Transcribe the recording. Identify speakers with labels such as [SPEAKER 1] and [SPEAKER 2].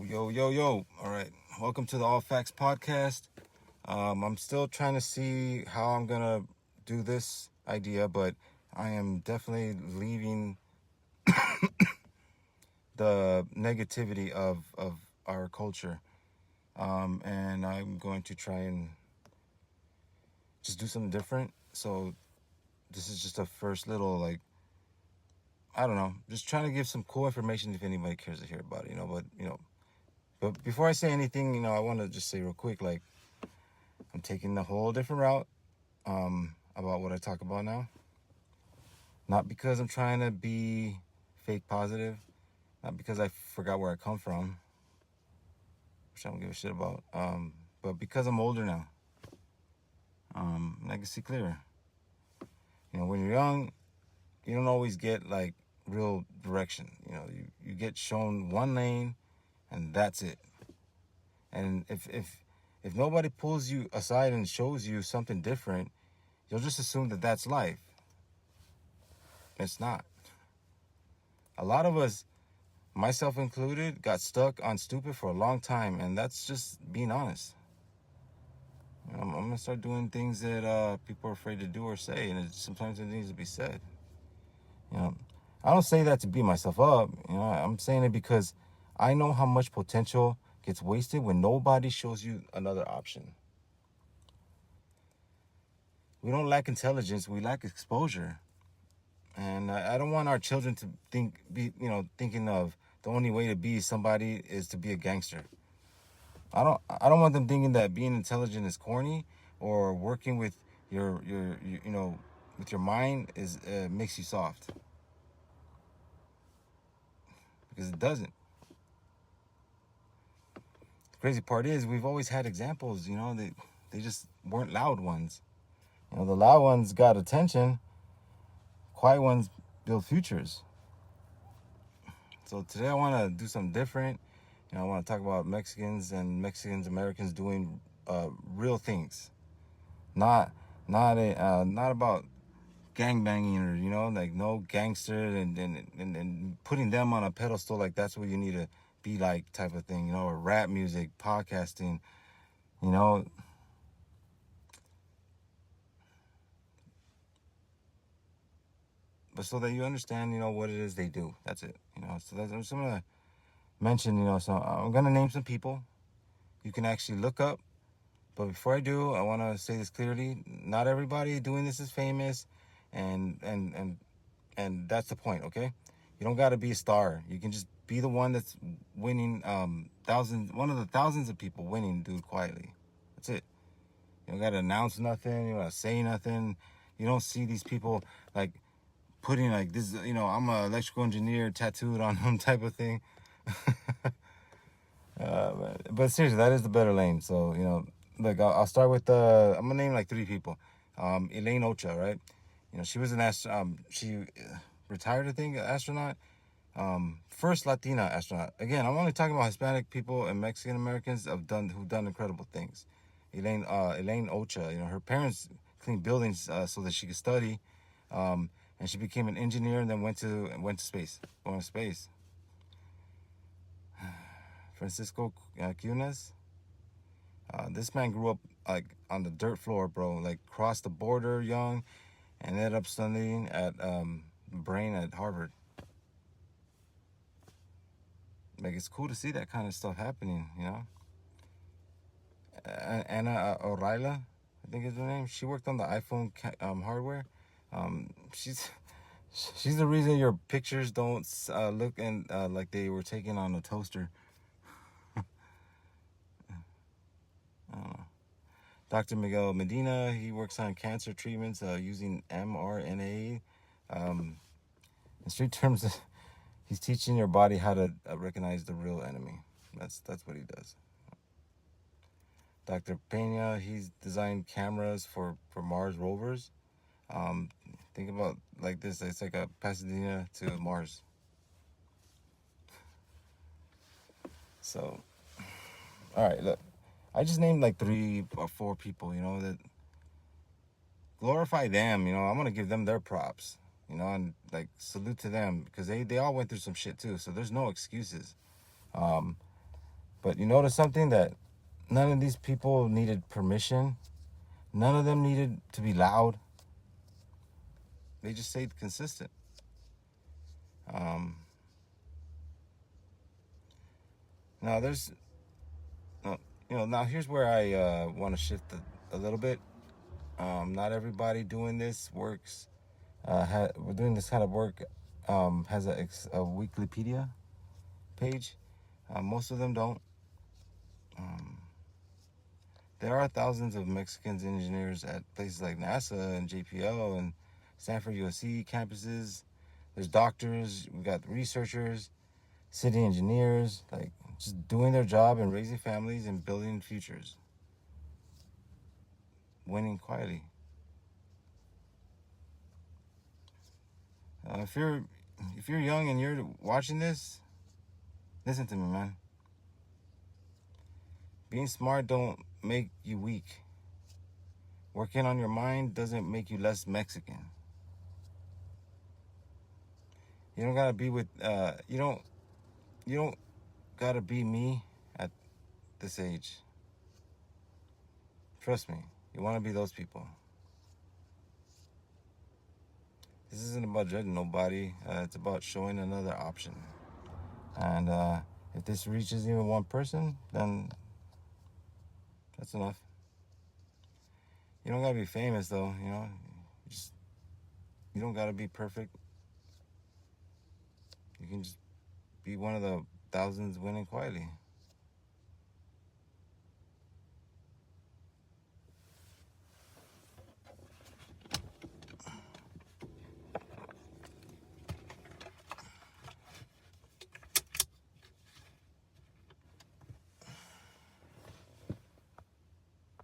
[SPEAKER 1] Yo. All right. Welcome to the All Facts podcast. I'm still trying to see how I'm going to do this idea, but I am definitely leaving the negativity of our culture. And I'm going to try and just do something different. So this is just a first little, I don't know, just trying to give some cool information if anybody cares to hear about it, But before I say anything, I want to just say real quick, I'm taking a whole different route about what I talk about now. Not because I'm trying to be fake positive, not because I forgot where I come from, which I don't give a shit about, but because I'm older now. And I can see clearer. When you're young, you don't always get real direction. You get shown one lane, and that's it. And if nobody pulls you aside and shows you something different, you'll just assume that that's life. It's not. A lot of us, myself included, got stuck on stupid for a long time, and that's just being honest. I'm going to start doing things that people are afraid to do or say, and sometimes it needs to be said. I don't say that to beat myself up. I'm saying it because I know how much potential gets wasted when nobody shows you another option. We don't lack intelligence, we lack exposure. And I don't want our children to thinking of the only way to be somebody is to be a gangster. I don't want them thinking that being intelligent is corny, or working with your with your mind is makes you soft. Because it doesn't. The crazy part is we've always had examples, they just weren't loud ones. The loud ones got attention. Quiet ones build futures. So today I want to do something different. I want to talk about Mexicans Americans doing real things, not about gangbanging or no gangster and putting them on a pedestal like that's what you need to be like type of thing. Or rap music, podcasting, But so that you understand, what it is they do. That's it. So I'm just going to mention, so I'm going to name some people you can actually look up. But before I do, I want to say this clearly. Not everybody doing this is famous. And that's the point, okay? You don't got to be a star. You can just be the one that's winning one of the thousands of people winning, dude, quietly. That's it. You don't got to announce nothing. You don't got to say nothing. You don't see these people, putting this, I'm an electrical engineer tattooed on them type of thing. But seriously, that is the better lane. So, look, I'll start with, I'm going to name 3 people. Elaine Ocha, right? She was she retired, I think, astronaut. First Latina astronaut. Again, I'm only talking about Hispanic people and Mexican Americans who've done incredible things. Elaine Ocha, her parents cleaned buildings so that she could study. And she became an engineer and then went to space. Going to space. Francisco Cunas. This man grew up on the dirt floor, bro. Crossed the border young, and ended up studying at brain at Harvard. It's cool to see that kind of stuff happening, Anna O'Reilly, I think is her name. She worked on the iPhone hardware. She's the reason your pictures don't look like they were taken on a toaster. Dr. Miguel Medina, he works on cancer treatments using mRNA. In street terms, he's teaching your body how to recognize the real enemy. That's what he does. Dr. Pena, he's designed cameras for Mars rovers. Think about this. It's like a Pasadena to Mars. So, all right, look. I just named 3 or 4 people, that glorify them. I'm going to give them their props, and salute to them because they all went through some shit too. So there's no excuses. But you notice something, that none of these people needed permission. None of them needed to be loud. They just stayed consistent. Um, now there's, now here's where I want to shift a little bit. Not everybody doing this works. We're doing this kind of work. Has a Wikipedia page. Most of them don't. Um, there are thousands of Mexican engineers at places like NASA and JPL and Stanford USC campuses. There's doctors, we got researchers, city engineers, like just doing their job and raising families and building futures, winning quietly. If you're young and you're watching this, listen to me, man. Being smart don't make you weak. Working on your mind doesn't make you less Mexican. You don't gotta be with you don't gotta be me at this age. Trust me, you wanna be those people. This isn't about judging nobody. It's about showing another option. And if this reaches even one person, then that's enough. You don't gotta be famous though, Just you don't gotta be perfect. You can just be one of the thousands winning quietly.